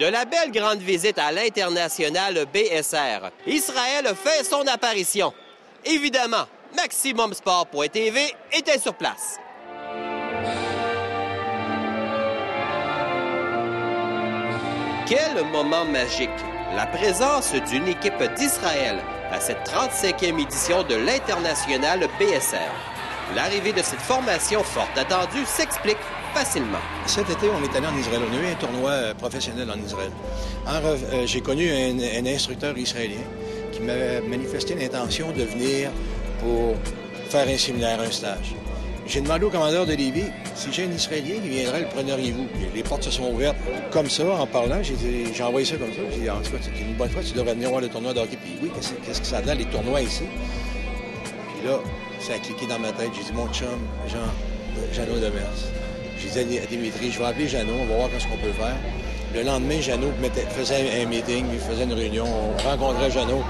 de la belle grande visite à l'international BSR, Israël fait son apparition. Évidemment, MaximumSport.tv était sur place. Quel moment magique! La présence d'une équipe d'Israël à cette 35e édition de l'international BSR. L'arrivée de cette formation fort attendue s'explique facilement. Cet été, on est allé en Israël. On a eu un tournoi professionnel en Israël. J'ai connu un instructeur israélien qui m'avait manifesté l'intention de venir pour faire un séminaire, un stage. J'ai demandé au commandeur de Lévis, si j'ai un Israélien qui viendrait, le preneriez-vous? Les portes se sont ouvertes comme ça, en parlant. J'ai envoyé ça comme ça. J'ai dit, en tout cas, c'est une bonne fois, tu devrais venir voir le tournoi de hockey. Puis oui, qu'est-ce que ça donne, les tournois ici? Puis là, ça a cliqué dans ma tête. J'ai dit, mon chum, Jeannot Demers. J'ai dit à Dimitri, je vais appeler Jeannot, on va voir ce qu'on peut faire. Le lendemain, Jeannot faisait un meeting, il faisait une réunion, on rencontrait Jeannot.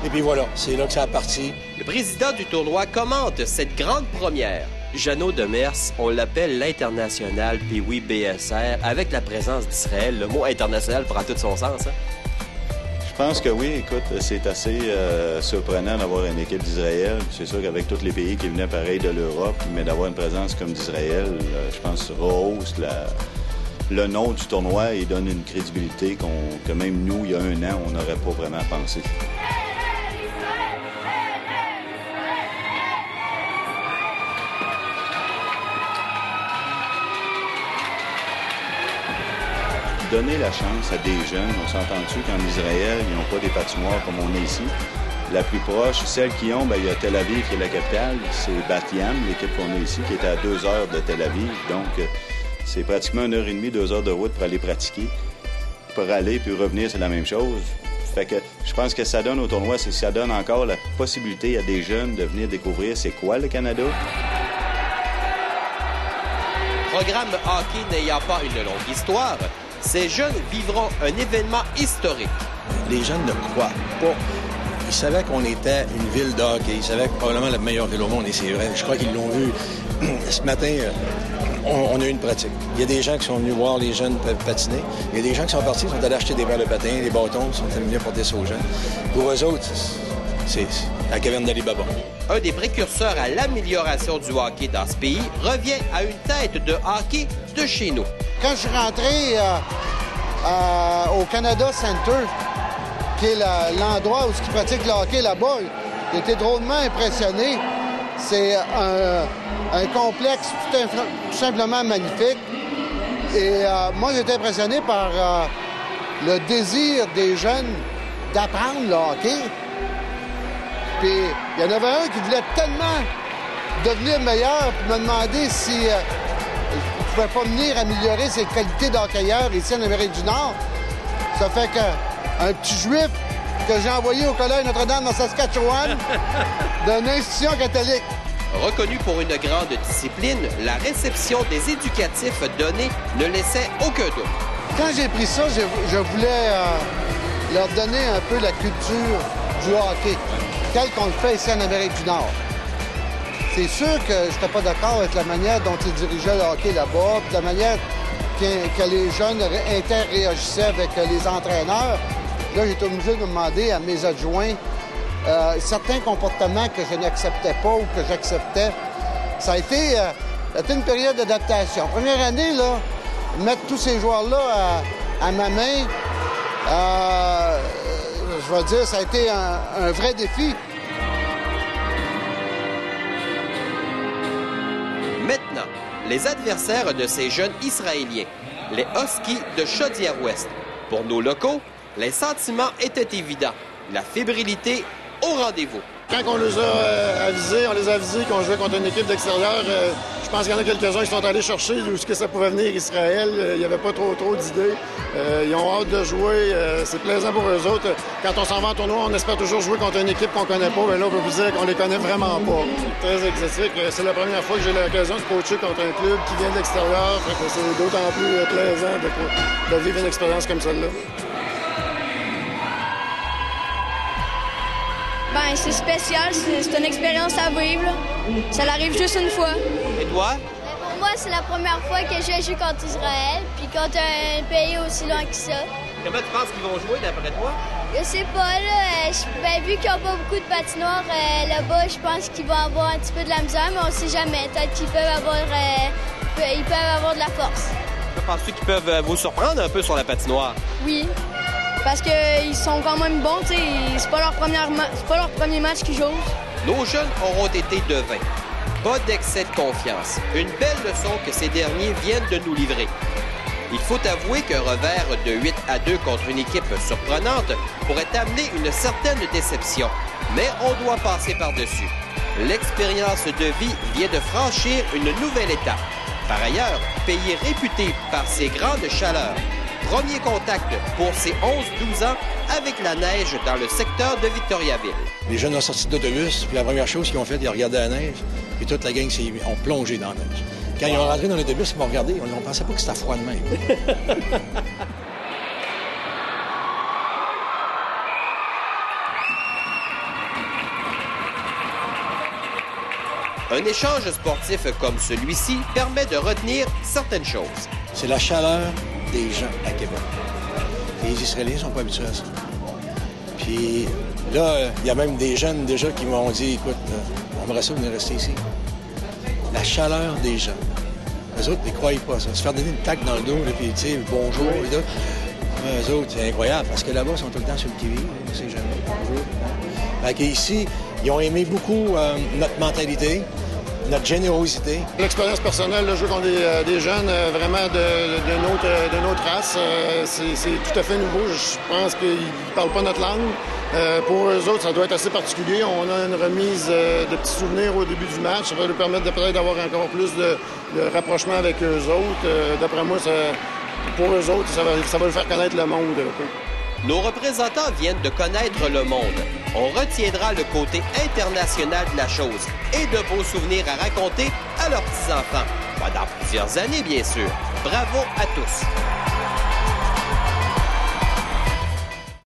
Et puis voilà, c'est là que ça a parti. Le président du tournoi commente cette grande première. Jeannot Demers, on l'appelle l'international, puis oui, BSR, avec la présence d'Israël. Le mot international prend tout son sens. Hein? Je pense que oui. Écoute, c'est assez surprenant d'avoir une équipe d'Israël. C'est sûr qu'avec tous les pays qui venaient pareil de l'Europe, mais d'avoir une présence comme d'Israël, je pense rehausse le nom du tournoi et donne une crédibilité que même nous, il y a un an, on n'aurait pas vraiment pensé. Donner la chance à des jeunes, on s'entend-tu qu'en Israël, ils n'ont pas des patinoires comme on est ici. La plus proche, celle qui ont, il y a Tel Aviv qui est la capitale, c'est Bat Yam, l'équipe qu'on a ici, qui est à 2 heures de Tel Aviv. Donc, c'est pratiquement 1h30, 2 heures de route pour aller pratiquer. Pour aller puis revenir, c'est la même chose. Fait que je pense que ça donne au tournoi, c'est que ça donne encore la possibilité à des jeunes de venir découvrir c'est quoi le Canada. Programme hockey n'ayant pas une longue histoire, ces jeunes vivront un événement historique. Les jeunes ne croient pas. Ils savaient qu'on était une ville de hockey. Ils savaient que probablement la meilleure ville au monde, et c'est vrai. Je crois qu'ils l'ont vu. Ce matin, on a eu une pratique. Il y a des gens qui sont venus voir les jeunes patiner. Il y a des gens qui sont partis, sont allés acheter des balles de patin, des bâtons, sont venus porter ça aux gens. Pour eux autres, c'est la caverne d'Ali Baba. Un des précurseurs à l'amélioration du hockey dans ce pays revient à une tête de hockey de chez nous. Quand je suis rentré au Canada Center, qui est l'endroit où ils pratiquent le hockey là-bas, j'ai été drôlement impressionné. C'est un complexe tout simplement magnifique. Et moi, j'ai été impressionné par le désir des jeunes d'apprendre le hockey. Puis il y en avait un qui voulait tellement devenir meilleur, puis me demander si il ne pouvait pas venir améliorer ses qualités d'hockeyeur ici en Amérique du Nord. Ça fait qu'un petit juif que j'ai envoyé au collège Notre-Dame dans Saskatchewan d'une institution catholique. Reconnu pour une grande discipline, la réception des éducatifs donnés ne laissait aucun doute. Quand j'ai pris ça, je voulais leur donner un peu la culture du hockey, tel qu'on le fait ici en Amérique du Nord. C'est sûr que je n'étais pas d'accord avec la manière dont ils dirigeaient le hockey là-bas, puis la manière que les jeunes interréagissaient avec les entraîneurs. Là, j'étais obligé de demander à mes adjoints certains comportements que je n'acceptais pas ou que j'acceptais. Ça a été une période d'adaptation. Première année, là, mettre tous ces joueurs-là à ma main, je vais dire, ça a été un vrai défi. Maintenant, les adversaires de ces jeunes Israéliens, les Huskies de Chaudière-Ouest. Pour nos locaux, les sentiments étaient évidents. La fébrilité au rendez-vous. Quand on les a avisés, qu'on jouait contre une équipe d'extérieur, je pense qu'il y en a quelques-uns qui sont allés chercher où est-ce que ça pouvait venir Israël. Il n'y avait pas trop d'idées. Ils ont hâte de jouer. C'est plaisant pour eux autres. Quand on s'en va en tournoi, on espère toujours jouer contre une équipe qu'on connaît pas. Mais là, on peut vous dire qu'on les connaît vraiment pas. Très exotique. C'est la première fois que j'ai l'occasion de coacher contre un club qui vient de l'extérieur. C'est d'autant plus plaisant de vivre une expérience comme celle-là. Ben, c'est spécial, c'est une expérience à vivre. Là. Ça l'arrive juste une fois. Et toi? moi, c'est la première fois que je joue contre Israël, puis contre un pays aussi loin que ça. Comment tu penses qu'ils vont jouer d'après toi? Je sais pas, là. Vu qu'ils n'ont pas beaucoup de patinoires là-bas, je pense qu'ils vont avoir un petit peu de la misère, mais on sait jamais. Peut-être qu'ils peuvent avoir, de la force. Penses-tu qu'ils peuvent vous surprendre un peu sur la patinoire? Oui, parce qu'ils sont quand même bons, tu sais. C'est pas leur premier match qu'ils jouent. Nos jeunes auront été devins. Pas d'excès de confiance. Une belle leçon que ces derniers viennent de nous livrer. Il faut avouer qu'un revers de 8-2 contre une équipe surprenante pourrait amener une certaine déception. Mais on doit passer par-dessus. L'expérience de vie vient de franchir une nouvelle étape. Par ailleurs, pays réputé par ses grandes chaleurs. Premier contact pour ses 11-12 ans avec la neige dans le secteur de Victoriaville. Les jeunes ont sorti de l'autobus, puis la première chose qu'ils ont fait, ils regardaient la neige, puis toute la gang ont plongé dans la neige. Quand ils ont rentré dans l'autobus, ils m'ont regardé, on ne pensait pas que c'était froid de même. Un échange sportif comme celui-ci permet de retenir certaines choses. C'est la chaleur des gens à Québec. Les Israéliens ne sont pas habitués à ça. Puis là, il y a même des jeunes déjà qui m'ont dit, écoute, on aimerait ça venir rester ici. La chaleur des gens. Eux autres, ils ne croyaient pas ça. Se faire donner une taque dans le dos, là, puis tu sais, bonjour, et là. Eux autres, c'est incroyable, parce que là-bas, ils sont tout le temps sur le TV, ces jeunes. Bonjour. Fait qu'ici, ils ont aimé beaucoup notre mentalité, notre générosité. L'expérience personnelle, le jeu contre des jeunes vraiment de notre race, c'est tout à fait nouveau. Je pense qu'ils ne parlent pas notre langue. Pour eux autres, ça doit être assez particulier. On a une remise de petits souvenirs au début du match. Ça va nous permettre de peut-être d'avoir encore plus de rapprochement avec eux autres. D'après moi, pour eux autres, ça va leur faire connaître le monde. Nos représentants viennent de connaître le monde. On retiendra le côté international de la chose et de beaux souvenirs à raconter à leurs petits-enfants. Pendant plusieurs années, bien sûr. Bravo à tous.